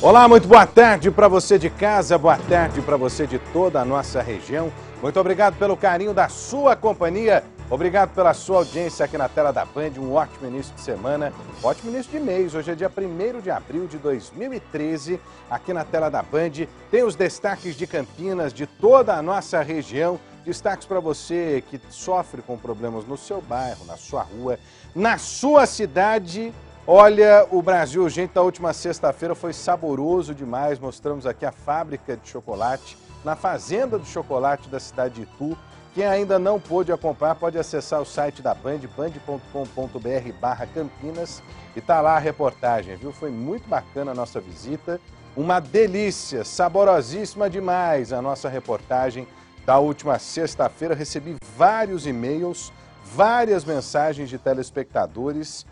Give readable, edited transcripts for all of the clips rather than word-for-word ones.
Olá, muito boa tarde para você de casa, boa tarde para você de toda a nossa região. Muito obrigado pelo carinho da sua companhia, obrigado pela sua audiência aqui na tela da Band. Um ótimo início de semana, ótimo início de mês. Hoje é dia 1º de abril de 2013, aqui na tela da Band. Tem os destaques de Campinas, de toda a nossa região. Destaques para você que sofre com problemas no seu bairro, na sua rua, na sua cidade. Olha, o Brasil Urgente da última sexta-feira foi saboroso demais. Mostramos aqui a fábrica de chocolate, na Fazenda do Chocolate da cidade de Itu. Quem ainda não pôde acompanhar, pode acessar o site da Band, band.com.br/Campinas, e tá lá a reportagem, viu? Foi muito bacana a nossa visita, uma delícia, saborosíssima demais a nossa reportagem da última sexta-feira. Recebi vários e-mails, várias mensagens de telespectadores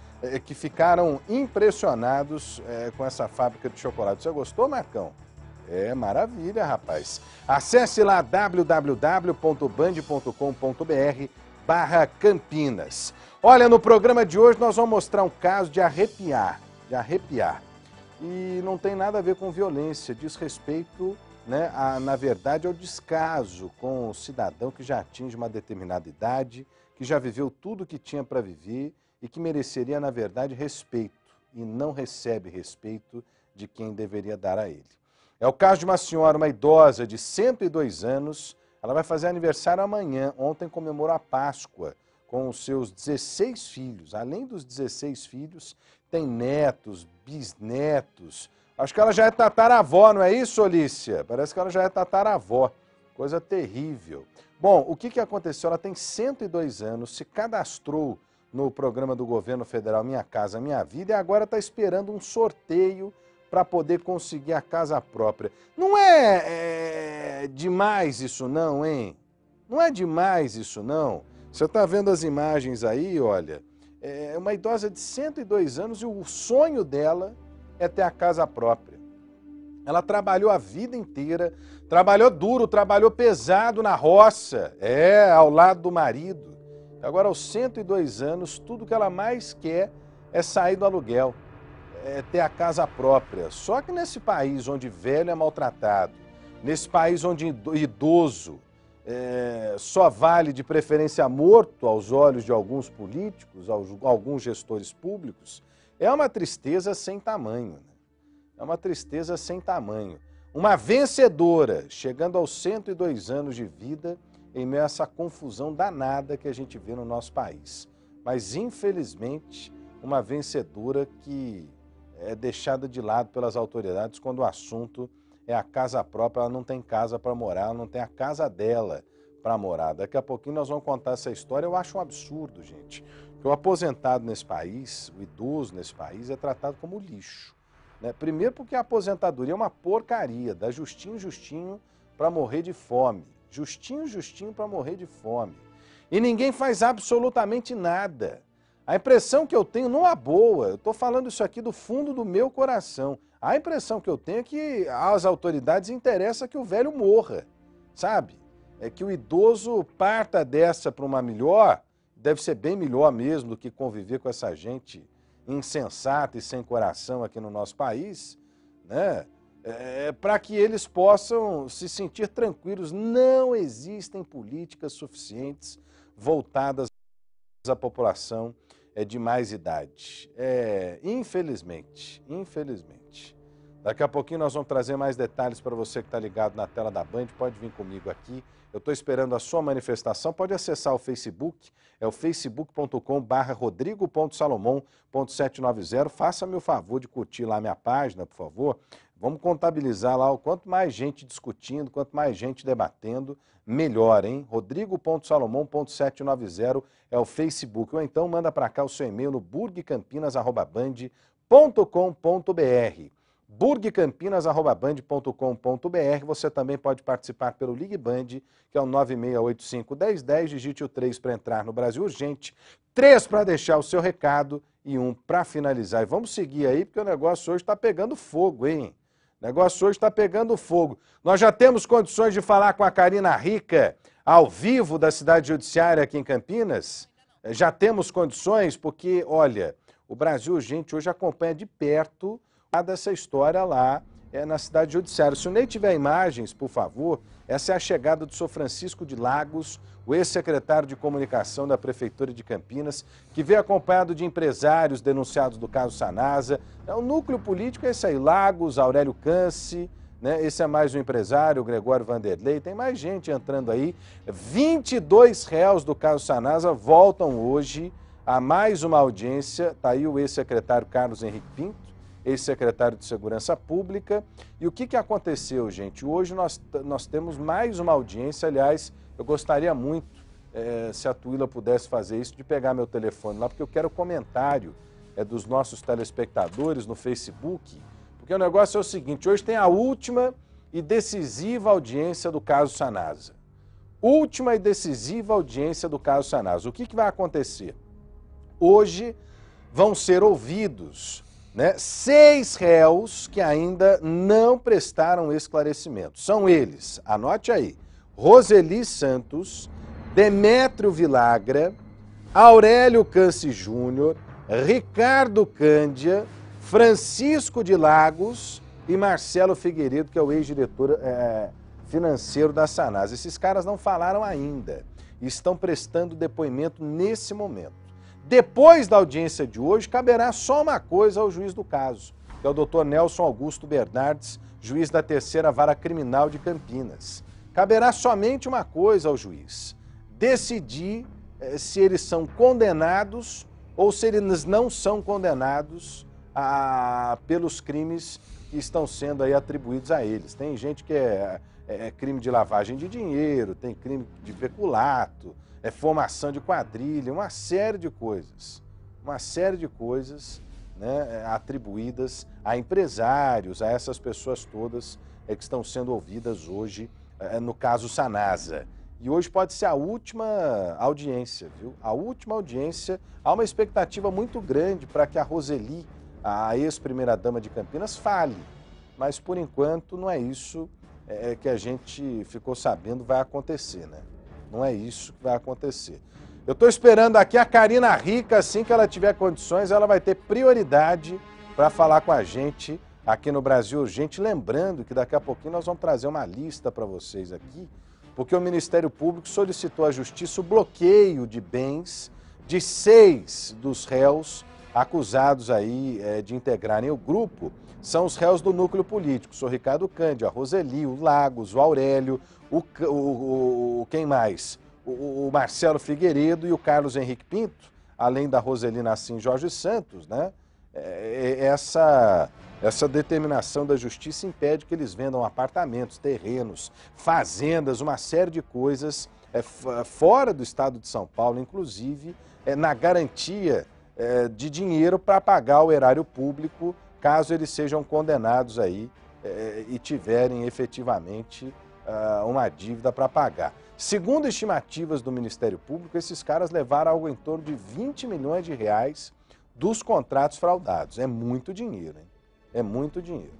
que ficaram impressionados com essa fábrica de chocolate. Você gostou, Marcão? É maravilha, rapaz. Acesse lá www.band.com.br/Campinas. Olha, no programa de hoje nós vamos mostrar um caso de arrepiar, E não tem nada a ver com violência, diz respeito, na verdade, ao descaso com o cidadão que já atinge uma determinada idade, que já viveu tudo o que tinha para viver e que mereceria, na verdade, respeito, e não recebe respeito de quem deveria dar a ele. É o caso de uma senhora, uma idosa de 102 anos, ela vai fazer aniversário amanhã. Ontem comemorou a Páscoa com os seus 16 filhos. Além dos 16 filhos, tem netos, bisnetos. Acho que ela já é tataravó, não é isso, Olícia? Parece que ela já é tataravó. Coisa terrível. Bom, o que aconteceu? Ela tem 102 anos, se cadastrou no programa do governo federal Minha Casa Minha Vida e agora está esperando um sorteio para poder conseguir a casa própria. Não é demais isso não, hein? Não é demais isso não? Você está vendo as imagens aí, olha, é uma idosa de 102 anos e o sonho dela é ter a casa própria. Ela trabalhou a vida inteira, trabalhou duro, trabalhou pesado na roça, ao lado do marido. Agora, aos 102 anos, tudo que ela mais quer é sair do aluguel, é ter a casa própria. Só que nesse país onde velho é maltratado, nesse país onde idoso só vale de preferência morto aos olhos de alguns políticos, alguns gestores públicos, é uma tristeza sem tamanho. É uma tristeza sem tamanho. Uma vencedora, chegando aos 102 anos de vida, em meio a essa confusão danada que a gente vê no nosso país. Mas, infelizmente, uma vencedora que é deixada de lado pelas autoridades quando o assunto é a casa própria. Ela não tem casa para morar, ela não tem a casa dela para morar. Daqui a pouquinho nós vamos contar essa história. Eu acho um absurdo, gente, que o aposentado nesse país, o idoso nesse país, é tratado como lixo. Primeiro porque a aposentadoria é uma porcaria, dá justinho para morrer de fome. Justinho para morrer de fome. E ninguém faz absolutamente nada. A impressão que eu tenho, numa boa, eu estou falando isso aqui do fundo do meu coração, a impressão que eu tenho é que às autoridades interessa que o velho morra, sabe? É que o idoso parta dessa para uma melhor, deve ser bem melhor mesmo do que conviver com essa gente insensata e sem coração aqui no nosso país, para que eles possam se sentir tranquilos. Não existem políticas suficientes voltadas à população de mais idade. Infelizmente. Daqui a pouquinho nós vamos trazer mais detalhes para você que está ligado na tela da Band. Pode vir comigo aqui. Eu estou esperando a sua manifestação. Pode acessar o Facebook, é o facebook.com/rodrigo.salomão.790. Faça-me o favor de curtir lá a minha página, por favor. Vamos contabilizar lá o quanto mais gente discutindo, quanto mais gente debatendo, melhor, hein? rodrigo.salomão.790 é o Facebook. Ou então manda para cá o seu e-mail no burgcampinas@band.com.br. burgcampinas@band.com.br. Você também pode participar pelo Ligue Band, que é o 9685-1010, digite o 3 para entrar no Brasil Urgente, 3 para deixar o seu recado e 1 para finalizar. E vamos seguir aí, porque o negócio hoje está pegando fogo, hein? O negócio hoje está pegando fogo. Nós já temos condições de falar com a Karina Rica, ao vivo da cidade judiciária aqui em Campinas? Já temos condições, porque, olha, o Brasil Urgente hoje acompanha de perto dessa história lá na cidade judiciária. Se o Ney tiver imagens, por favor, essa é a chegada do senhor Francisco de Lagos, o ex-secretário de comunicação da Prefeitura de Campinas, que veio acompanhado de empresários denunciados do caso Sanasa. O núcleo político é esse aí, Lagos, Aurélio Canci, né? Esse é mais um empresário, o Gregório Vanderlei, tem mais gente entrando aí. 22 réus do caso Sanasa voltam hoje a mais uma audiência. Está aí o ex-secretário Carlos Henrique Pinto, ex-secretário de Segurança Pública. E o que aconteceu, gente? Hoje nós temos mais uma audiência. Aliás, eu gostaria muito, se a Tuila pudesse fazer isso, de pegar meu telefone lá, porque eu quero comentário dos nossos telespectadores no Facebook, porque o negócio é o seguinte: hoje tem a última e decisiva audiência do caso Sanasa. Última e decisiva audiência do caso Sanasa. O que vai acontecer? Hoje vão ser ouvidos 6 réus que ainda não prestaram esclarecimento. São eles, anote aí: Roseli Santos, Demétrio Vilagra, Aurélio Canci Júnior, Ricardo Cândia, Francisco de Lagos e Marcelo Figueiredo, que é o ex-diretor financeiro da Sanasa. Esses caras não falaram ainda, estão prestando depoimento nesse momento. Depois da audiência de hoje, caberá só uma coisa ao juiz do caso, que é o doutor Nelson Augusto Bernardes, juiz da 3ª Vara Criminal de Campinas. Caberá somente uma coisa ao juiz: decidir se eles são condenados ou se eles não são condenados pelos crimes que estão sendo aí atribuídos a eles. Tem gente que é crime de lavagem de dinheiro, tem crime de peculato, formação de quadrilha, uma série de coisas, né, atribuídas a empresários, a essas pessoas todas que estão sendo ouvidas hoje no caso Sanasa. E hoje pode ser a última audiência, viu? A última audiência. Há uma expectativa muito grande para que a Roseli, a ex-primeira-dama de Campinas, fale. Mas, por enquanto, não é isso que a gente ficou sabendo vai acontecer, né? Não é isso que vai acontecer. Eu estou esperando aqui a Karina Rica, assim que ela tiver condições, ela vai ter prioridade para falar com a gente aqui no Brasil Urgente. Lembrando que daqui a pouquinho nós vamos trazer uma lista para vocês aqui, porque o Ministério Público solicitou à Justiça o bloqueio de bens de 6 dos réus acusados aí de integrarem o grupo. São os réus do núcleo político: o senhor Ricardo Cândido, a Roseli, o Lagos, o Aurélio, quem mais? O Marcelo Figueiredo e o Carlos Henrique Pinto, além da Roseli Nassim Jorge Santos, né? Essa determinação da Justiça impede que eles vendam apartamentos, terrenos, fazendas, uma série de coisas fora do estado de São Paulo, inclusive na garantia de dinheiro para pagar o erário público, caso eles sejam condenados aí e tiverem efetivamente uma dívida para pagar. Segundo estimativas do Ministério Público, esses caras levaram algo em torno de 20 milhões de reais dos contratos fraudados. É muito dinheiro, hein? É muito dinheiro.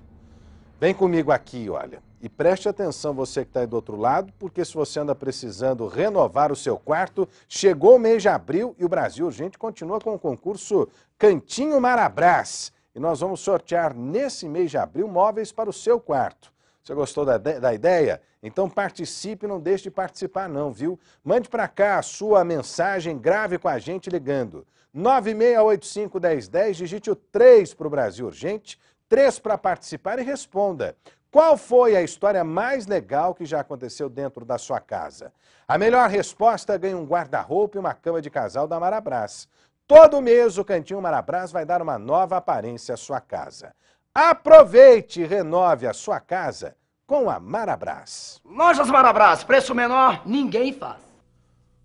Vem comigo aqui, olha, e preste atenção você que está aí do outro lado, porque se você anda precisando renovar o seu quarto, chegou o mês de abril e o Brasil Urgente continua com o concurso Cantinho Marabras. E nós vamos sortear nesse mês de abril móveis para o seu quarto. Você gostou da ideia? Então participe, não deixe de participar não, viu? Mande para cá a sua mensagem, grave com a gente ligando 9685-1010, digite o 3 para o Brasil Urgente, 3 para participar e responda: qual foi a história mais legal que já aconteceu dentro da sua casa? A melhor resposta ganha um guarda-roupa e uma cama de casal da Marabras. Todo mês o Cantinho Marabras vai dar uma nova aparência à sua casa. Aproveite e renove a sua casa com a Marabras. Lojas Marabras, preço menor, ninguém faz.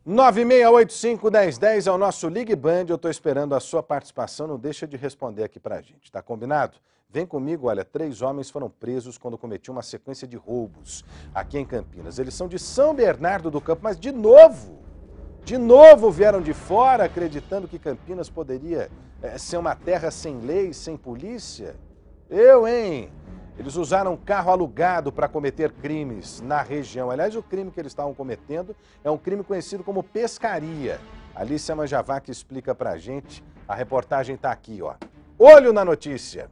9685-1010 é o nosso Ligue Band. Eu estou esperando a sua participação, não deixa de responder aqui pra gente, tá combinado? Vem comigo, olha, 3 homens foram presos quando cometiam uma sequência de roubos aqui em Campinas. Eles são de São Bernardo do Campo, mas de novo vieram de fora acreditando que Campinas poderia ser uma terra sem lei, sem polícia. Hein? Eles usaram um carro alugado para cometer crimes na região. Aliás, o crime que eles estavam cometendo é um crime conhecido como pescaria. Alicia Manjavac explica pra gente. A reportagem está aqui, ó. Olho na notícia.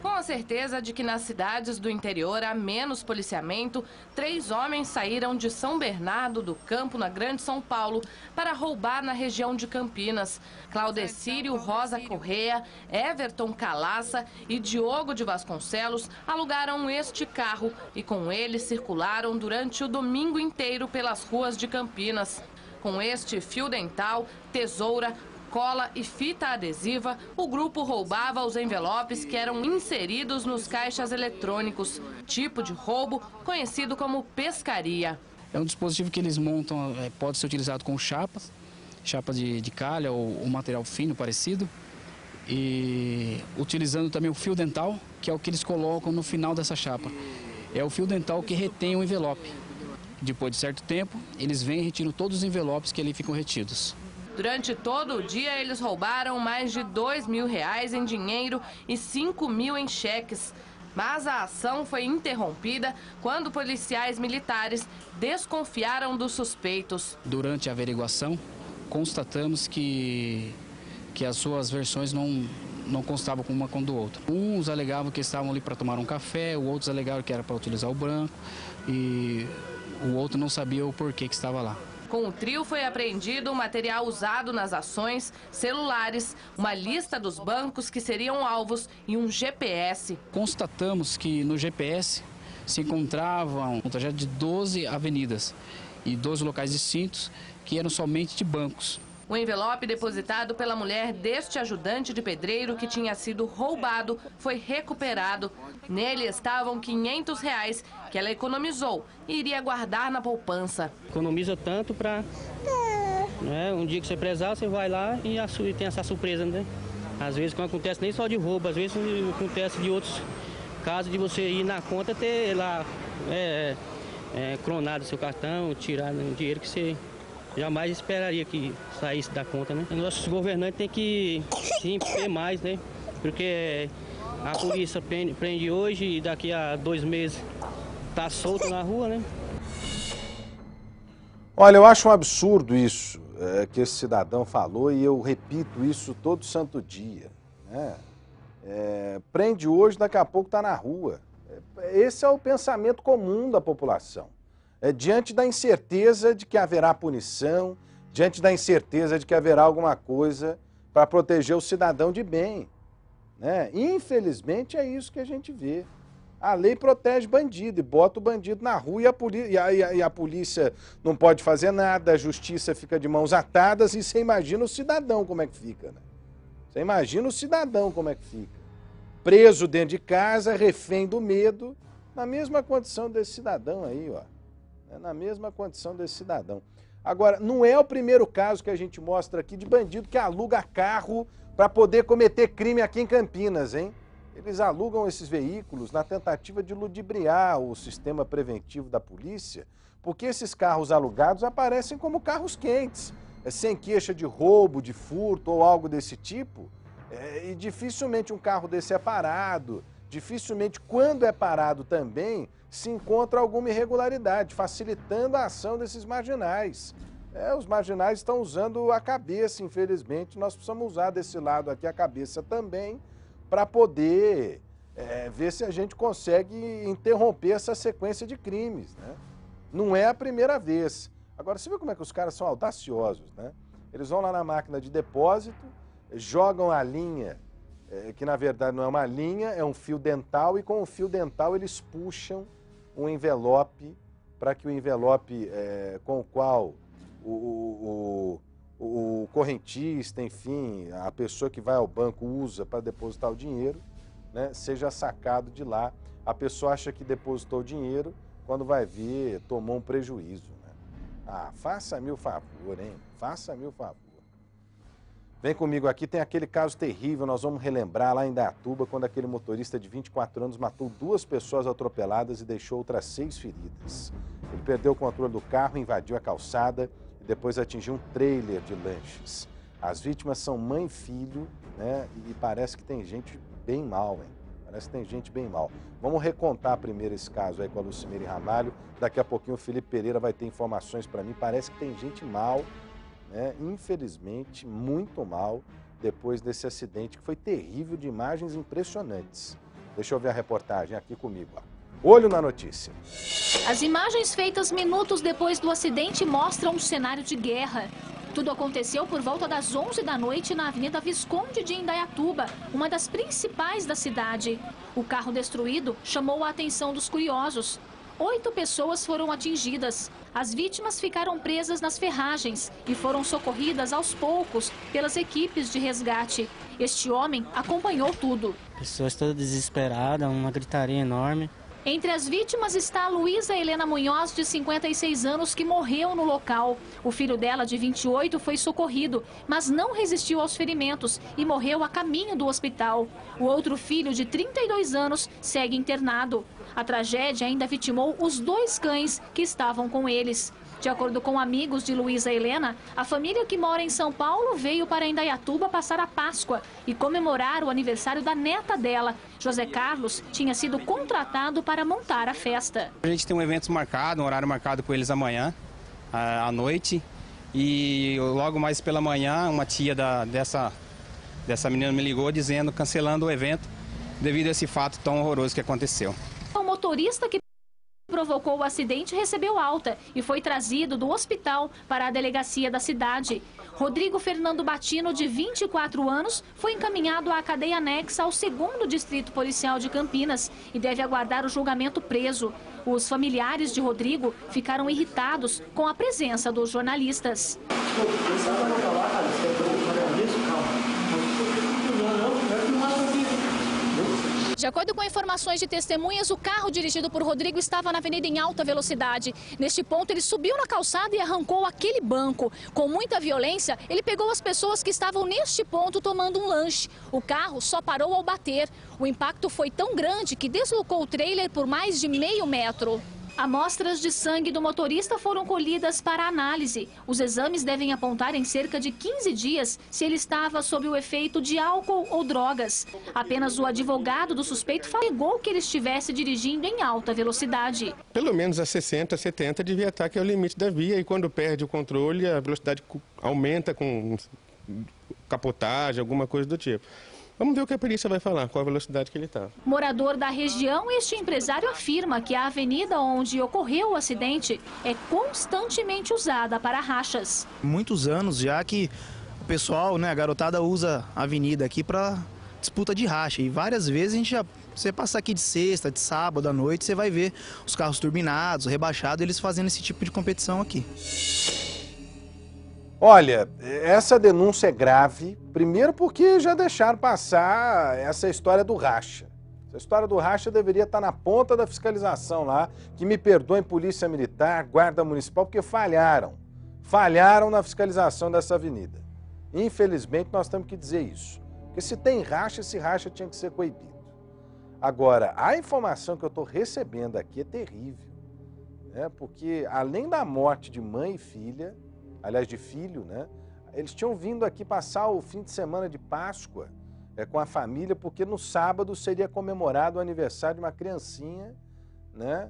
Com a certeza de que nas cidades do interior há menos policiamento, 3 homens saíram de São Bernardo do Campo, na Grande São Paulo, para roubar na região de Campinas. Claudecírio Rosa Correia, Everton Calaça e Diogo de Vasconcelos alugaram este carro e com ele circularam durante o domingo inteiro pelas ruas de Campinas. Com este fio dental, tesoura, cola e fita adesiva, o grupo roubava os envelopes que eram inseridos nos caixas eletrônicos, tipo de roubo conhecido como pescaria. É um dispositivo que eles montam, pode ser utilizado com chapa de calha ou material fino parecido, e utilizando também o fio dental, que é o que eles colocam no final dessa chapa. É o fio dental que retém o envelope. Depois de certo tempo, eles vêm e retiram todos os envelopes que ali ficam retidos. Durante todo o dia, eles roubaram mais de R$2.000 em dinheiro e 5.000 em cheques. Mas a ação foi interrompida quando policiais militares desconfiaram dos suspeitos. Durante a averiguação, constatamos que as suas versões não constavam com uma com do outro. Uns alegavam que estavam ali para tomar um café, outros alegavam que era para utilizar o branco e o outro não sabia o porquê que estava lá. Com o trio foi apreendido o material usado nas ações, celulares, uma lista dos bancos que seriam alvos e um GPS. Constatamos que no GPS se encontravam um trajeto de 12 avenidas e 12 locais distintos que eram somente de bancos. O envelope depositado pela mulher deste ajudante de pedreiro que tinha sido roubado foi recuperado. Nele estavam R$500 que ela economizou e iria guardar na poupança. Economiza tanto para um dia que você precisar, você vai lá e tem essa surpresa, né? Às vezes não acontece nem só de roubo, às vezes acontece de outros casos de você ir na conta ter lá clonado seu cartão, tirar um dinheiro que você jamais esperaria que saísse da conta, né? Nossos governantes têm que sim ter mais, né? Porque a polícia prende hoje e daqui a 2 meses tá solto na rua, né? Olha, eu acho um absurdo isso que esse cidadão falou e eu repito isso todo santo dia, né? Prende hoje, daqui a pouco está na rua. Esse é o pensamento comum da população. Diante da incerteza de que haverá punição, diante da incerteza de que haverá alguma coisa para proteger o cidadão de bem, né? Infelizmente é isso que a gente vê. A lei protege bandido e bota o bandido na rua e a polícia não pode fazer nada, a justiça fica de mãos atadas e você imagina o cidadão como é que fica, né? Você imagina o cidadão como é que fica. Preso dentro de casa, refém do medo, na mesma condição desse cidadão aí, ó. Na mesma condição desse cidadão. Agora, não é o primeiro caso que a gente mostra aqui de bandido que aluga carro para poder cometer crime aqui em Campinas, hein? Eles alugam esses veículos na tentativa de ludibriar o sistema preventivo da polícia, porque esses carros alugados aparecem como carros quentes, sem queixa de roubo, de furto ou algo desse tipo, e dificilmente um carro desse é parado, dificilmente quando é parado também se encontra alguma irregularidade, facilitando a ação desses marginais. Os marginais estão usando a cabeça, infelizmente, nós precisamos usar desse lado aqui a cabeça também, para poder ver se a gente consegue interromper essa sequência de crimes, né? Não é a primeira vez. Agora, você vê como é que os caras são audaciosos, né? Eles vão lá na máquina de depósito, jogam a linha, que na verdade não é uma linha, é um fio dental, e com o fio dental eles puxam um envelope, para que o envelope com o qual o correntista, enfim, a pessoa que vai ao banco usa para depositar o dinheiro, né, seja sacado de lá. A pessoa acha que depositou o dinheiro, quando vai ver, tomou um prejuízo, né? Ah, faça-me o favor, hein? Faça-me o favor. Vem comigo aqui, tem aquele caso terrível, nós vamos relembrar lá em Indaiatuba, quando aquele motorista de 24 anos matou 2 pessoas atropeladas e deixou outras 6 feridas. Ele perdeu o controle do carro, invadiu a calçada e depois atingiu um trailer de lanches. As vítimas são mãe e filho, né? E parece que tem gente bem mal, hein? Parece que tem gente bem mal. Vamos recontar primeiro esse caso aí com a Lucimere Ramalho. Daqui a pouquinho o Felipe Pereira vai ter informações para mim. Parece que tem gente mal, né? Infelizmente, muito mal, depois desse acidente que foi terrível, de imagens impressionantes. Deixa eu ver a reportagem aqui comigo. Ó. Olho na notícia. As imagens feitas minutos depois do acidente mostram um cenário de guerra. Tudo aconteceu por volta das 11 da noite na Avenida Visconde de Indaiatuba, uma das principais da cidade. O carro destruído chamou a atenção dos curiosos. 8 pessoas foram atingidas. As vítimas ficaram presas nas ferragens e foram socorridas aos poucos pelas equipes de resgate. Este homem acompanhou tudo. Pessoas todas desesperadas, uma gritaria enorme. Entre as vítimas está a Luísa Helena Munhoz, de 56 anos, que morreu no local. O filho dela, de 28, foi socorrido, mas não resistiu aos ferimentos e morreu a caminho do hospital. O outro filho, de 32 anos, segue internado. A tragédia ainda vitimou os 2 cães que estavam com eles. De acordo com amigos de Luísa Helena, a família que mora em São Paulo veio para Indaiatuba passar a Páscoa e comemorar o aniversário da neta dela. José Carlos tinha sido contratado para montar a festa. A gente tem um evento marcado, um horário marcado com eles amanhã, à noite. E logo mais pela manhã, uma tia dessa menina me ligou dizendo, cancelando o evento, devido a esse fato tão horroroso que aconteceu. O motorista que provocou o acidente recebeu alta e foi trazido do hospital para a delegacia da cidade. Rodrigo Fernando Batino, de 24 anos, foi encaminhado à cadeia anexa ao 2º Distrito Policial de Campinas e deve aguardar o julgamento preso. Os familiares de Rodrigo ficaram irritados com a presença dos jornalistas. De acordo com informações de testemunhas, o carro dirigido por Rodrigo estava na avenida em alta velocidade. Neste ponto, ele subiu na calçada e arrancou aquele banco. Com muita violência, ele pegou as pessoas que estavam neste ponto tomando um lanche. O carro só parou ao bater. O impacto foi tão grande que deslocou o trailer por mais de meio metro. Amostras de sangue do motorista foram colhidas para análise. Os exames devem apontar em cerca de 15 dias se ele estava sob o efeito de álcool ou drogas. Apenas o advogado do suspeito alegou que ele estivesse dirigindo em alta velocidade. Pelo menos a 60, 70 devia estar, que é o limite da via, e quando perde o controle, a velocidade aumenta com capotagem, alguma coisa do tipo. Vamos ver o que a perícia vai falar, qual a velocidade que ele está. Morador da região, este empresário afirma que a avenida onde ocorreu o acidente é constantemente usada para rachas. Muitos anos já que o pessoal, a garotada usa a avenida aqui para disputa de racha. E várias vezes a gente você passar aqui de sexta, de sábado à noite, você vai ver os carros turbinados, rebaixados, eles fazendo esse tipo de competição aqui. Olha, essa denúncia é grave, primeiro porque já deixaram passar essa história do racha. Essa história do racha deveria estar na ponta da fiscalização lá, que me perdoem Polícia Militar, Guarda Municipal, porque falharam na fiscalização dessa avenida. Infelizmente nós temos que dizer isso, porque se tem racha, esse racha tinha que ser coibido. Agora, a informação que eu estou recebendo aqui é terrível, né? Porque além da morte de mãe e filha, aliás, de filho, né? Eles tinham vindo aqui passar o fim de semana de Páscoa com a família, porque no sábado seria comemorado o aniversário de uma criancinha, né?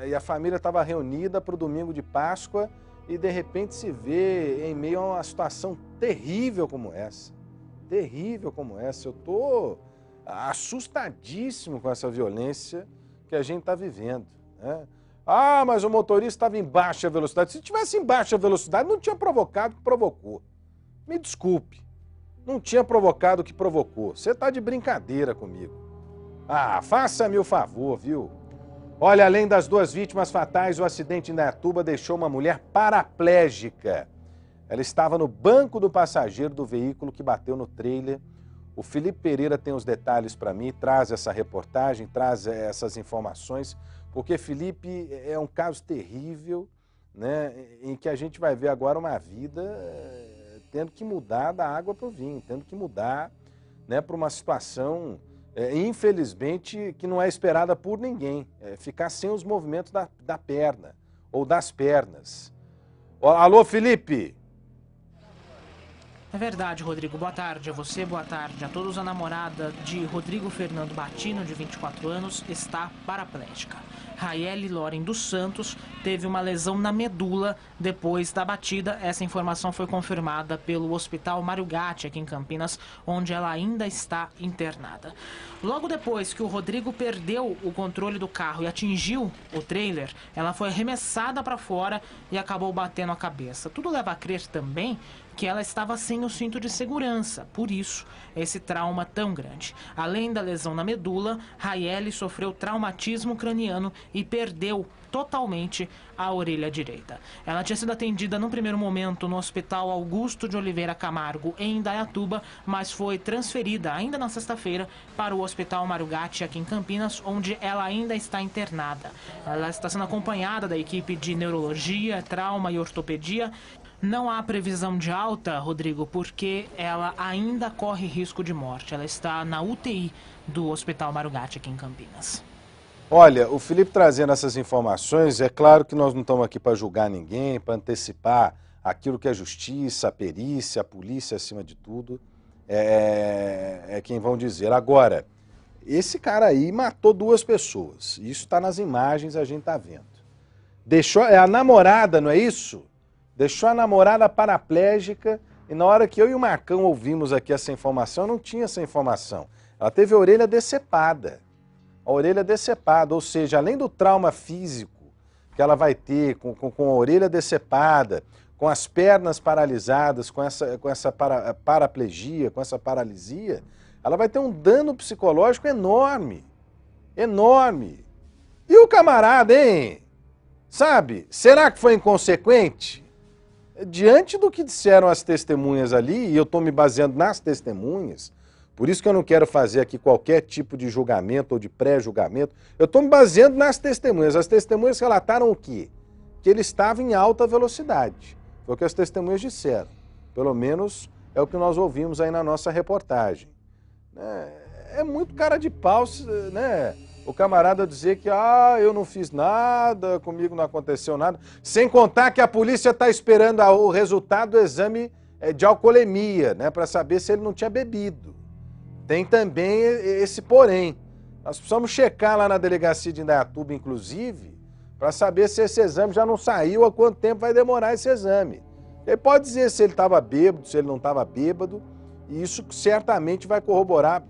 E a família estava reunida para o domingo de Páscoa e, de repente, se vê em meio a uma situação terrível como essa. Terrível como essa. Eu estou assustadíssimo com essa violência que a gente está vivendo, né? Ah, mas o motorista estava em baixa velocidade. Se tivesse em baixa velocidade, não tinha provocado o que provocou. Me desculpe, não tinha provocado o que provocou. Você está de brincadeira comigo. Ah, faça-me o favor, viu? Olha, além das 2 vítimas fatais, o acidente em Indaiatuba deixou uma mulher paraplégica. Ela estava no banco do passageiro do veículo que bateu no trailer. O Felipe Pereira tem os detalhes para mim, traz essa reportagem, traz essas informações, porque, Felipe, é um caso terrível, né, em que a gente vai ver agora uma vida tendo que mudar da água para o vinho, tendo que mudar, né, para uma situação, infelizmente, que não é esperada por ninguém, ficar sem os movimentos da perna ou das pernas. Alô, Felipe? É verdade, Rodrigo. Boa tarde a você, boa tarde a todos. A namorada de Rodrigo Fernando Batino, de 24 anos, está paraplégica. Raiele Loren dos Santos teve uma lesão na medula depois da batida. Essa informação foi confirmada pelo Hospital Mário Gatti, aqui em Campinas, onde ela ainda está internada. Logo depois que o Rodrigo perdeu o controle do carro e atingiu o trailer, ela foi arremessada para fora e acabou batendo a cabeça. Tudo leva a crer também que ela estava sem o cinto de segurança, por isso esse trauma tão grande. Além da lesão na medula, Raiele sofreu traumatismo craniano e perdeu totalmente a orelha direita. Ela tinha sido atendida num primeiro momento no Hospital Augusto de Oliveira Camargo, em Indaiatuba, mas foi transferida ainda na sexta-feira para o Hospital Mário Gatti, aqui em Campinas, onde ela ainda está internada. Ela está sendo acompanhada da equipe de neurologia, trauma e ortopedia. Não há previsão de alta, Rodrigo, porque ela ainda corre risco de morte. Ela está na UTI do Hospital Mário Gatti, aqui em Campinas. Olha, o Felipe trazendo essas informações, é claro que nós não estamos aqui para julgar ninguém, para antecipar aquilo que a justiça, a perícia, a polícia, acima de tudo, é quem vão dizer. Agora, esse cara aí matou 2 pessoas, isso está nas imagens, a gente está vendo. Deixou, é a namorada, não é isso? Deixou a namorada paraplégica e na hora que eu e o Marcão ouvimos aqui essa informação, não tinha essa informação. Ela teve a orelha decepada. A orelha decepada, ou seja, além do trauma físico que ela vai ter com a orelha decepada, com as pernas paralisadas, com essa paraplegia, com essa paralisia, ela vai ter um dano psicológico enorme. Enorme. E o camarada, hein? Sabe, será que foi inconsequente? Diante do que disseram as testemunhas ali, e eu estou me baseando nas testemunhas, por isso que eu não quero fazer aqui qualquer tipo de julgamento ou de pré-julgamento, eu estou me baseando nas testemunhas. As testemunhas relataram o quê? Que ele estava em alta velocidade. Foi o que as testemunhas disseram. Pelo menos é o que nós ouvimos aí na nossa reportagem. É muito cara de pau, né? O camarada dizer que eu não fiz nada, comigo não aconteceu nada. Sem contar que a polícia está esperando o resultado do exame de alcoolemia, né, para saber se ele não tinha bebido. Tem também esse porém. Nós precisamos checar lá na delegacia de Indaiatuba, inclusive, para saber se esse exame já não saiu, há quanto tempo vai demorar esse exame. Ele pode dizer se ele estava bêbado, se ele não estava bêbado, e isso certamente vai corroborar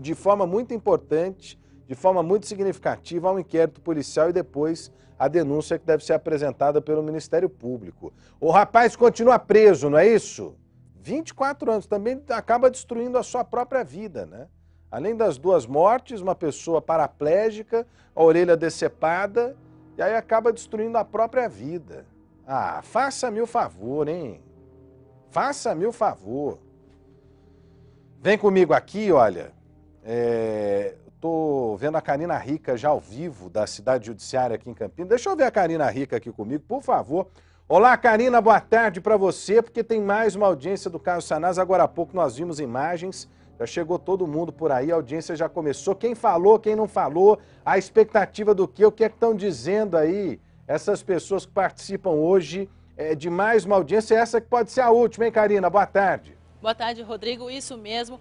de forma muito importante, de forma muito significativa, ao inquérito policial e depois a denúncia que deve ser apresentada pelo Ministério Público. O rapaz continua preso, não é isso? 24 anos, também acaba destruindo a sua própria vida, né? Além das 2 mortes, uma pessoa paraplégica, a orelha decepada, e aí acaba destruindo a própria vida. Faça-me o favor, hein? Faça-me o favor. Vem comigo aqui, olha. Estou vendo a Karina Rica já ao vivo, da Cidade Judiciária aqui em Campinas. Deixa eu ver a Karina Rica aqui comigo, por favor. Olá, Karina, boa tarde para você, porque tem mais uma audiência do caso Sanasa. Agora há pouco nós vimos imagens, já chegou todo mundo por aí, a audiência já começou. Quem falou, quem não falou, a expectativa do quê? O que é que estão dizendo aí essas pessoas que participam hoje de mais uma audiência? Essa que pode ser a última, hein, Karina? Boa tarde. Boa tarde, Rodrigo. Isso mesmo.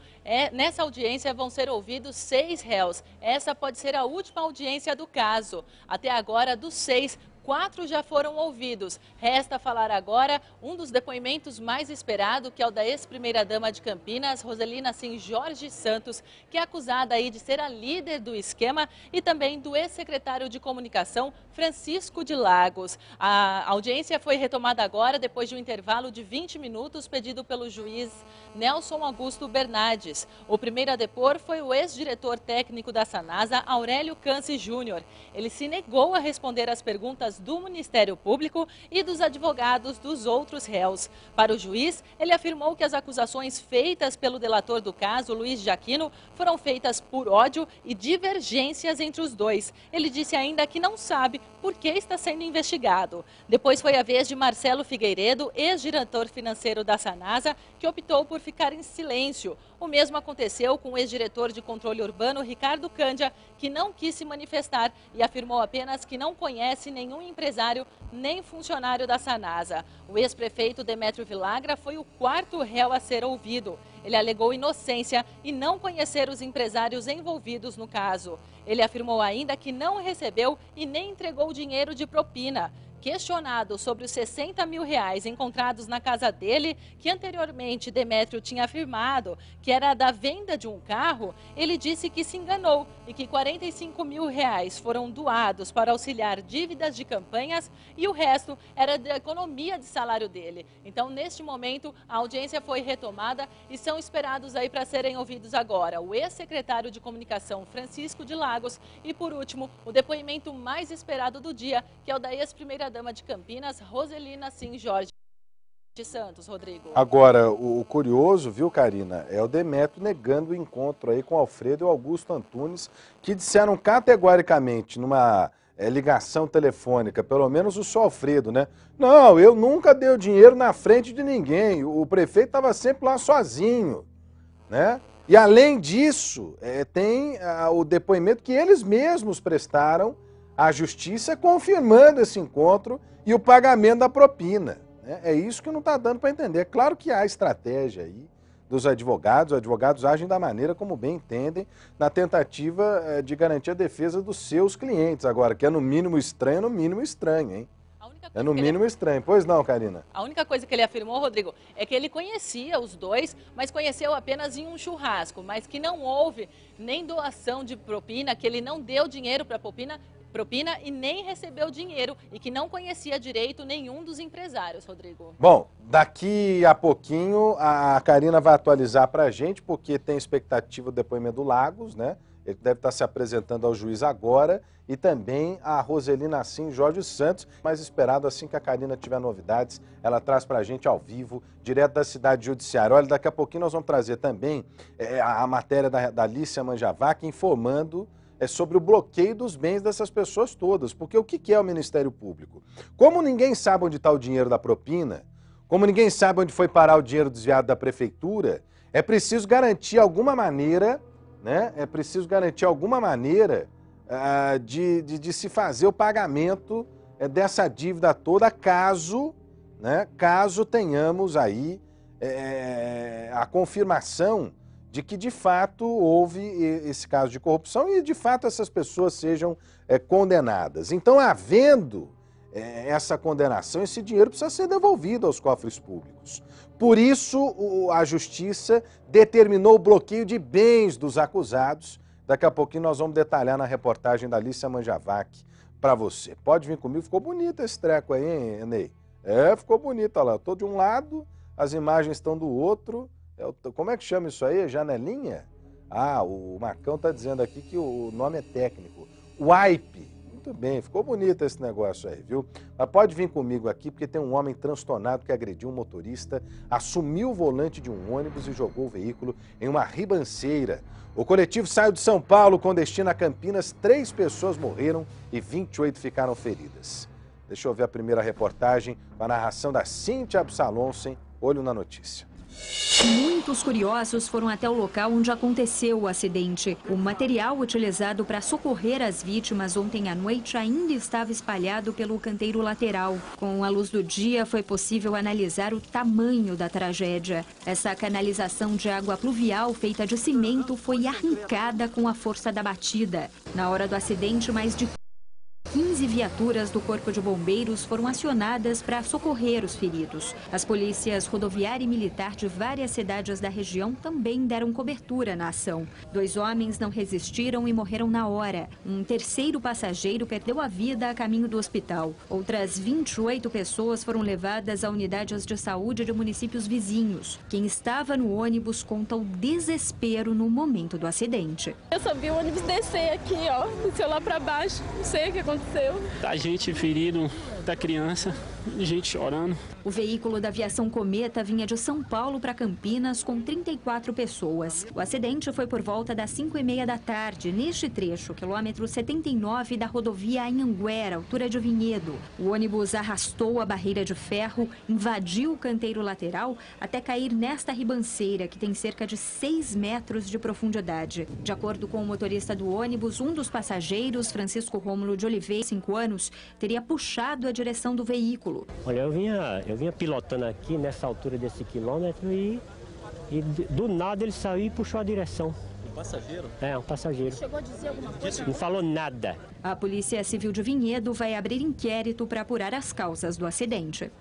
Nessa audiência vão ser ouvidos 6 réus. Essa pode ser a última audiência do caso. Até agora, dos 6, 4 já foram ouvidos. Resta falar agora um dos depoimentos mais esperado, que é o da ex-primeira-dama de Campinas, Roselina Sim Jorge Santos, que é acusada aí de ser a líder do esquema, e também do ex-secretário de comunicação, Francisco de Lagos. A audiência foi retomada agora, depois de um intervalo de 20 minutos pedido pelo juiz Nelson Augusto Bernardes. O primeiro a depor foi o ex-diretor técnico da Sanasa, Aurélio Canci Júnior. Ele se negou a responder às perguntas do Ministério Público e dos advogados dos outros réus. Para o juiz, ele afirmou que as acusações feitas pelo delator do caso, Luiz Jaquino, foram feitas por ódio e divergências entre os dois. Ele disse ainda que não sabe por que está sendo investigado. Depois foi a vez de Marcelo Figueiredo, ex-diretor financeiro da Sanasa, que optou por ficar em silêncio. O mesmo aconteceu com o ex-diretor de controle urbano, Ricardo Cândia, que não quis se manifestar e afirmou apenas que não conhece nenhum empresário nem funcionário da Sanasa. O ex-prefeito Demétrio Villagra foi o 4º réu a ser ouvido. Ele alegou inocência e não conhecer os empresários envolvidos no caso. Ele afirmou ainda que não recebeu e nem entregou dinheiro de propina. Questionado sobre os R$60 mil encontrados na casa dele, que anteriormente Demétrio tinha afirmado que era da venda de um carro, ele disse que se enganou e que R$45 mil foram doados para auxiliar dívidas de campanhas e o resto era da economia de salário dele. Então, neste momento, a audiência foi retomada e são esperados aí para serem ouvidos agora o ex-secretário de Comunicação, Francisco de Lagos, e, por último, o depoimento mais esperado do dia, que é o da ex-primeira-dama de Campinas, Roselina Sim Jorge de Santos. Rodrigo. Agora, o curioso, viu, Karina, é o Demétrio negando o encontro aí com Alfredo e Augusto Antunes, que disseram categoricamente numa ligação telefônica, pelo menos o seu Alfredo, né? Não, eu nunca dei o dinheiro na frente de ninguém, o prefeito estava sempre lá sozinho, né? E além disso, tem o depoimento que eles mesmos prestaram à justiça confirmando esse encontro e o pagamento da propina. É isso que não está dando para entender. Claro que há estratégia aí dos advogados, os advogados agem da maneira como bem entendem, na tentativa de garantir a defesa dos seus clientes. Agora, que é no mínimo estranho, hein? É no mínimo estranho. Pois não, Karina? A única coisa que ele afirmou, Rodrigo, é que ele conhecia os dois, mas conheceu apenas em um churrasco, mas que não houve nem doação de propina, que ele não deu dinheiro para propina e nem recebeu dinheiro e que não conhecia direito nenhum dos empresários, Rodrigo. Bom, daqui a pouquinho a Karina vai atualizar para a gente, porque tem expectativa do depoimento do Lagos, né? Ele deve estar se apresentando ao juiz agora, e também a Roselina Sim Jorge Santos, mais esperado assim que a Karina tiver novidades, ela traz para a gente ao vivo, direto da cidade judiciária. Olha, daqui a pouquinho nós vamos trazer também a matéria da Alicia Manjavac informando sobre o bloqueio dos bens dessas pessoas todas. Porque o que é o Ministério Público? Como ninguém sabe onde está o dinheiro da propina, como ninguém sabe onde foi parar o dinheiro desviado da prefeitura, é preciso garantir alguma maneira, né? É preciso garantir alguma maneira de se fazer o pagamento dessa dívida toda, caso tenhamos aí a confirmação de que, de fato, houve esse caso de corrupção e, de fato, essas pessoas sejam condenadas. Então, havendo essa condenação, esse dinheiro precisa ser devolvido aos cofres públicos. Por isso, a Justiça determinou o bloqueio de bens dos acusados. Daqui a pouquinho nós vamos detalhar na reportagem da Alicia Manjavac para você. Pode vir comigo, ficou bonito esse treco aí, hein, Ney? Ficou bonito, olha lá. Eu tô de um lado, as imagens estão do outro. Como é que chama isso aí? Janelinha? Ah, o Marcão está dizendo aqui que o nome é técnico. Wipe. Muito bem, ficou bonito esse negócio aí, viu? Mas pode vir comigo aqui, porque tem um homem transtornado que agrediu um motorista, assumiu o volante de um ônibus e jogou o veículo em uma ribanceira. O coletivo saiu de São Paulo com destino a Campinas. 3 pessoas morreram e 28 ficaram feridas. Deixa eu ver a primeira reportagem com a narração da Cíntia Absalonsen. Olho na notícia. Muitos curiosos foram até o local onde aconteceu o acidente. O material utilizado para socorrer as vítimas ontem à noite ainda estava espalhado pelo canteiro lateral. Com a luz do dia, foi possível analisar o tamanho da tragédia. Essa canalização de água pluvial feita de cimento foi arrancada com a força da batida. Na hora do acidente, mais de 15 viaturas do Corpo de Bombeiros foram acionadas para socorrer os feridos. As polícias rodoviária e militar de várias cidades da região também deram cobertura na ação. 2 homens não resistiram e morreram na hora. Um terceiro passageiro perdeu a vida a caminho do hospital. Outras 28 pessoas foram levadas a unidades de saúde de municípios vizinhos. Quem estava no ônibus conta o desespero no momento do acidente. Eu só vi o ônibus descer aqui, ó, desceu lá para baixo, não sei o que aconteceu. A gente ferido da criança, gente chorando. O veículo da aviação Cometa vinha de São Paulo para Campinas com 34 pessoas. O acidente foi por volta das 5h30 da tarde, neste trecho, quilômetro 79 da rodovia Anhanguera, altura de Vinhedo. O ônibus arrastou a barreira de ferro, invadiu o canteiro lateral até cair nesta ribanceira, que tem cerca de 6 metros de profundidade. De acordo com o motorista do ônibus, um dos passageiros, Francisco Rômulo de Oliveira, 5 anos, teria puxado a direção do veículo. Olha, eu vinha pilotando aqui nessa altura desse quilômetro e do nada ele saiu e puxou a direção. Um passageiro? É, um passageiro. Chegou a dizer alguma coisa? Não falou nada. A Polícia Civil de Vinhedo vai abrir inquérito para apurar as causas do acidente.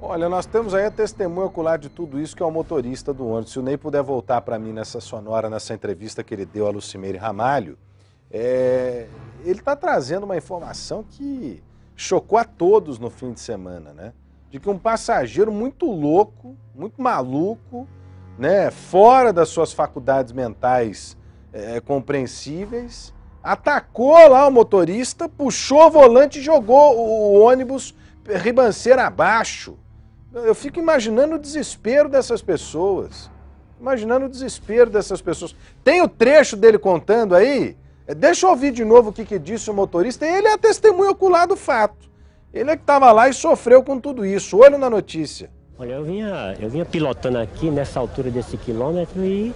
Olha, nós temos aí a testemunha ocular de tudo isso, que é o motorista do ônibus. Se o Ney puder voltar para mim nessa sonora, nessa entrevista que ele deu a Lucimeire Ramalho, ele está trazendo uma informação que chocou a todos no fim de semana, né? De que um passageiro muito louco, muito maluco, né, fora das suas faculdades mentais compreensíveis, atacou lá o motorista, puxou o volante e jogou o ônibus ribanceira abaixo. Eu fico imaginando o desespero dessas pessoas. Tem o trecho dele contando aí? Deixa eu ouvir de novo o que disse o motorista. Ele é a testemunha ocular do fato. Ele é que estava lá e sofreu com tudo isso. Olho na notícia. Olha, eu vinha pilotando aqui nessa altura desse quilômetro e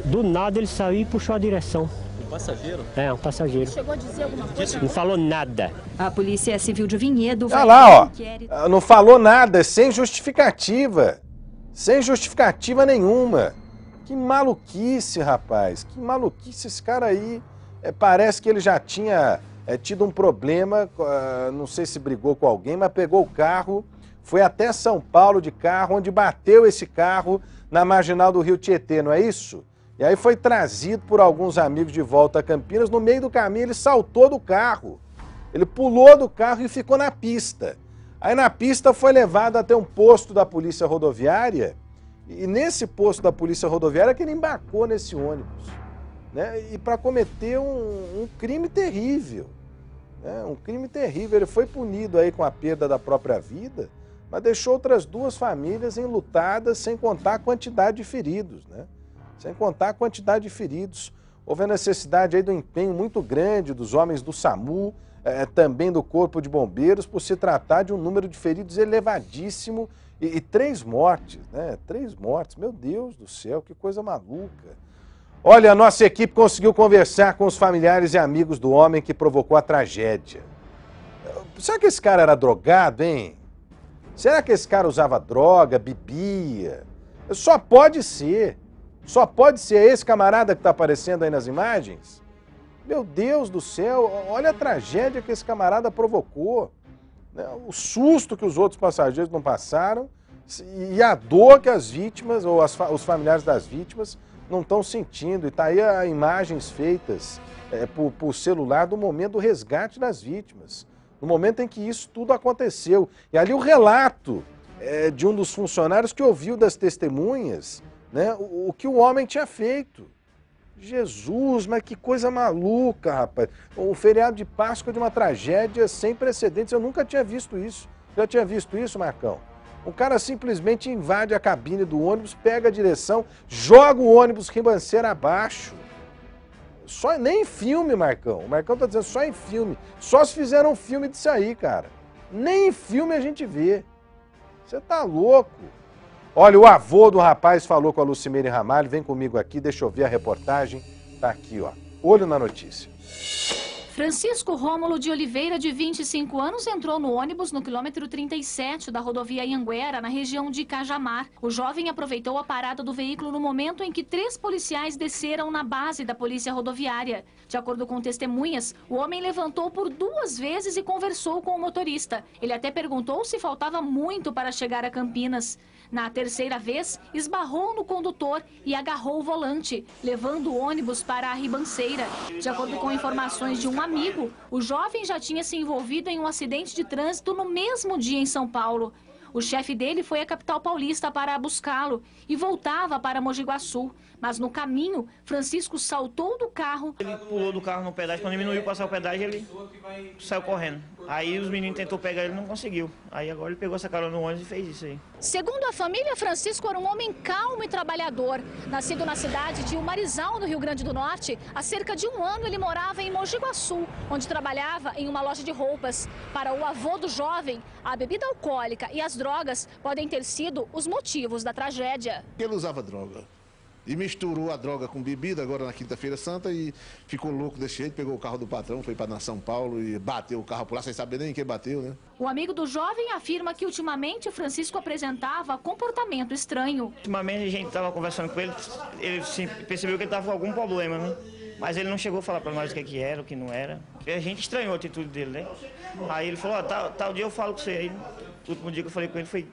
do nada ele saiu e puxou a direção. Um passageiro? É, um passageiro. Chegou a dizer alguma coisa? Não falou nada. A Polícia Civil de Vinhedo vai olha lá, abrir inquérito. Não falou nada, sem justificativa. Sem justificativa nenhuma. Que maluquice, rapaz. Que maluquice. Esse cara aí, parece que ele já tinha tido um problema, não sei se brigou com alguém, mas pegou o carro, foi até São Paulo de carro, onde bateu esse carro na marginal do Rio Tietê, não é isso? E aí foi trazido por alguns amigos de volta a Campinas. No meio do caminho ele saltou do carro. Ele pulou do carro e ficou na pista. Aí na pista foi levado até um posto da Polícia Rodoviária. E nesse posto da Polícia Rodoviária que ele embarcou nesse ônibus, né? E para cometer um crime terrível, né? Um crime terrível. Ele foi punido aí com a perda da própria vida, mas deixou outras 2 famílias enlutadas, sem contar a quantidade de feridos, né? Sem contar a quantidade de feridos. Houve a necessidade aí do empenho muito grande dos homens do SAMU, também do Corpo de Bombeiros, por se tratar de um número de feridos elevadíssimo e 3 mortes, né? 3 mortes, meu Deus do céu, que coisa maluca. Olha, a nossa equipe conseguiu conversar com os familiares e amigos do homem que provocou a tragédia. Será que esse cara era drogado, hein? Será que esse cara usava droga, bebia? Só pode ser. Só pode ser esse camarada que está aparecendo aí nas imagens? Meu Deus do céu, olha a tragédia que esse camarada provocou. O susto que os outros passageiros não passaram e a dor que as vítimas, ou os familiares das vítimas, não estão sentindo. E está aí as imagens feitas por celular do momento do resgate das vítimas. No momento em que isso tudo aconteceu. E ali o relato de um dos funcionários que ouviu das testemunhas, né, o que o homem tinha feito. Jesus, mas que coisa maluca, rapaz. O feriado de Páscoa de uma tragédia sem precedentes. Eu nunca tinha visto isso. Já tinha visto isso, Marcão? O cara simplesmente invade a cabine do ônibus, pega a direção, joga o ônibus ribanceira abaixo. Nem em filme, Marcão. O Marcão tá dizendo só em filme. Só se fizeram um filme disso aí, cara. Nem em filme a gente vê. Você tá louco. Olha, o avô do rapaz falou com a Lucimeire Ramalho. Vem comigo aqui, deixa eu ver a reportagem. Tá aqui, ó. Olho na notícia. Francisco Rômulo de Oliveira, de 25 anos, entrou no ônibus no quilômetro 37 da rodovia Anhanguera, na região de Cajamar. O jovem aproveitou a parada do veículo no momento em que 3 policiais desceram na base da polícia rodoviária. De acordo com testemunhas, o homem levantou por 2 vezes e conversou com o motorista. Ele até perguntou se faltava muito para chegar a Campinas. Na 3ª vez, esbarrou no condutor e agarrou o volante, levando o ônibus para a ribanceira. De acordo com informações de um amigo, o jovem já tinha se envolvido em um acidente de trânsito no mesmo dia em São Paulo. O chefe dele foi à capital paulista para buscá-lo e voltava para Mogi Guaçu. Mas no caminho, Francisco saltou do carro. Ele pulou do carro no pedágio, quando diminuiu passar o pedágio, ele saiu correndo. Aí os meninos tentou pegar ele, não conseguiu. Aí agora ele pegou essa carona no ônibus e fez isso aí. Segundo a família, Francisco era um homem calmo e trabalhador. Nascido na cidade de Umarizal, no Rio Grande do Norte, há cerca de 1 ano ele morava em Mogi Guaçu, onde trabalhava em uma loja de roupas. Para o avô do jovem, a bebida alcoólica e as drogas podem ter sido os motivos da tragédia. Ele usava droga. E misturou a droga com bebida agora na Quinta-feira Santa e ficou louco desse jeito, pegou o carro do patrão, foi para São Paulo e bateu o carro por lá sem saber nem quem bateu, né? O amigo do jovem afirma que ultimamente Francisco apresentava comportamento estranho. Ultimamente a gente estava conversando com ele, ele percebeu que ele estava com algum problema, né? Mas ele não chegou a falar para nós o que era, o que não era. E a gente estranhou a atitude dele, né? Aí ele falou, tal dia eu falo com você. Aí, o último dia que eu falei com ele foi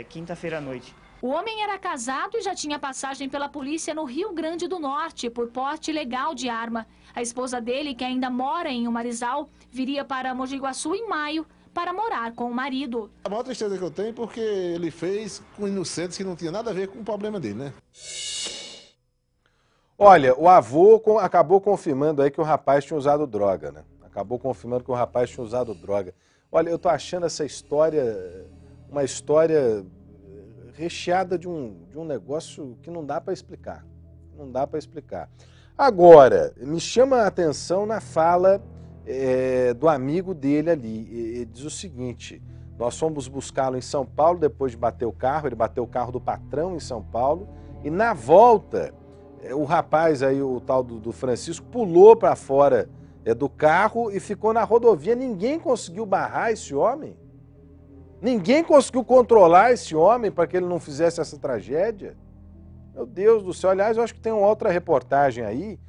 quinta-feira à noite. O homem era casado e já tinha passagem pela polícia no Rio Grande do Norte por porte ilegal de arma. A esposa dele, que ainda mora em Umarizal, viria para Mogi Guaçu em maio para morar com o marido. A maior tristeza que eu tenho é porque ele fez com inocentes que não tinha nada a ver com o problema dele, né? Olha, o avô acabou confirmando aí que o rapaz tinha usado droga, né? Acabou confirmando que o rapaz tinha usado droga. Olha, eu tô achando essa história uma história recheada de um negócio que não dá para explicar. Não dá para explicar. Agora, me chama a atenção na fala do amigo dele ali. Ele diz o seguinte: nós fomos buscá-lo em São Paulo depois de bater o carro, ele bateu o carro do patrão em São Paulo, e na volta, o rapaz aí, o tal do Francisco, pulou para fora do carro e ficou na rodovia. Ninguém conseguiu barrar esse homem. Ninguém conseguiu controlar esse homem para que ele não fizesse essa tragédia. Meu Deus do céu. Aliás, eu acho que tem uma outra reportagem aí,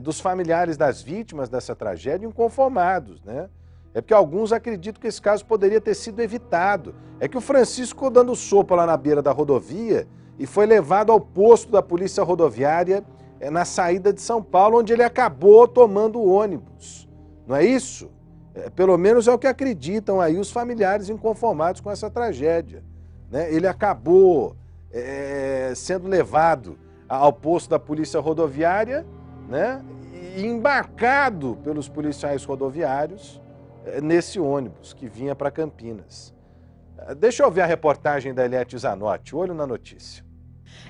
dos familiares das vítimas dessa tragédia inconformados, né? É porque alguns acreditam que esse caso poderia ter sido evitado. É que o Francisco ficou dando sopa lá na beira da rodovia e foi levado ao posto da Polícia Rodoviária na saída de São Paulo, onde ele acabou tomando o ônibus. Não é isso? Pelo menos é o que acreditam aí os familiares inconformados com essa tragédia, né? Ele acabou sendo levado ao posto da Polícia Rodoviária, né? E embarcado pelos policiais rodoviários nesse ônibus que vinha para Campinas. Deixa eu ver a reportagem da Eliette Zanotti. Olho na notícia.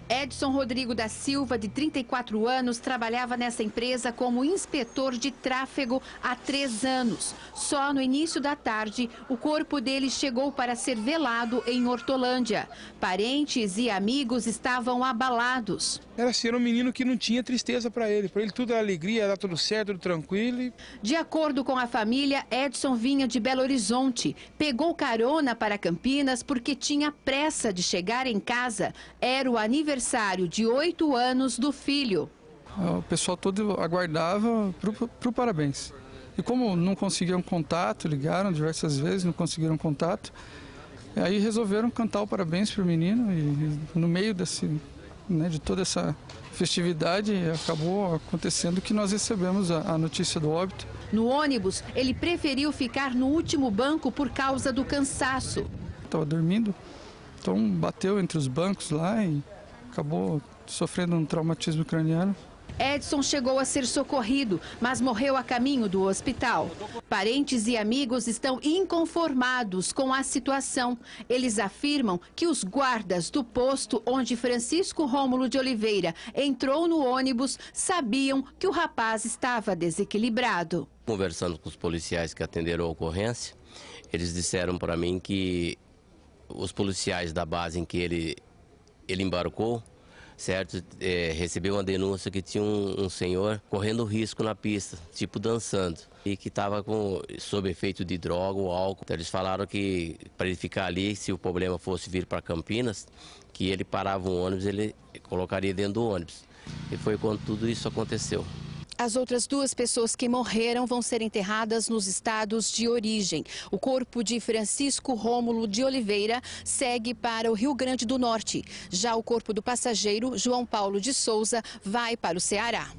Edson Rodrigo da Silva, de 34 anos, trabalhava nessa empresa como inspetor de tráfego há 3 anos. Só no início da tarde, o corpo dele chegou para ser velado em Hortolândia. Parentes e amigos estavam abalados. Era ser um menino que não tinha tristeza para ele tudo era alegria, era tudo certo, tudo tranquilo. De acordo com a família, Edson vinha de Belo Horizonte, pegou carona para Campinas porque tinha pressa de chegar em casa. Era o aniversário de 8 anos do filho. O pessoal todo aguardava pro parabéns. E como não conseguiram contato, ligaram diversas vezes, não conseguiram contato, aí resolveram cantar o parabéns para o menino e no meio de toda essa festividade acabou acontecendo que nós recebemos a notícia do óbito. No ônibus, ele preferiu ficar no último banco por causa do cansaço. Estava dormindo, então bateu entre os bancos lá e acabou sofrendo um traumatismo craniano. Edson chegou a ser socorrido, mas morreu a caminho do hospital. Parentes e amigos estão inconformados com a situação. Eles afirmam que os guardas do posto onde Francisco Rômulo de Oliveira entrou no ônibus sabiam que o rapaz estava desequilibrado. Conversando com os policiais que atenderam a ocorrência, eles disseram para mim que os policiais da base em que ele embarcou, certo, recebeu uma denúncia que tinha um senhor correndo risco na pista, tipo dançando, e que estava sob efeito de droga ou álcool. Então eles falaram que para ele ficar ali, se o problema fosse vir para Campinas, que ele parava um ônibus, ele colocaria dentro do ônibus. E foi quando tudo isso aconteceu. As outras 2 pessoas que morreram vão ser enterradas nos estados de origem. O corpo de Francisco Rômulo de Oliveira segue para o Rio Grande do Norte. Já o corpo do passageiro, João Paulo de Souza, vai para o Ceará.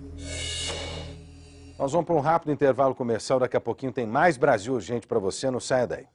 Nós vamos para um rápido intervalo comercial. Daqui a pouquinho tem mais Brasil Urgente para você. Não saia daí.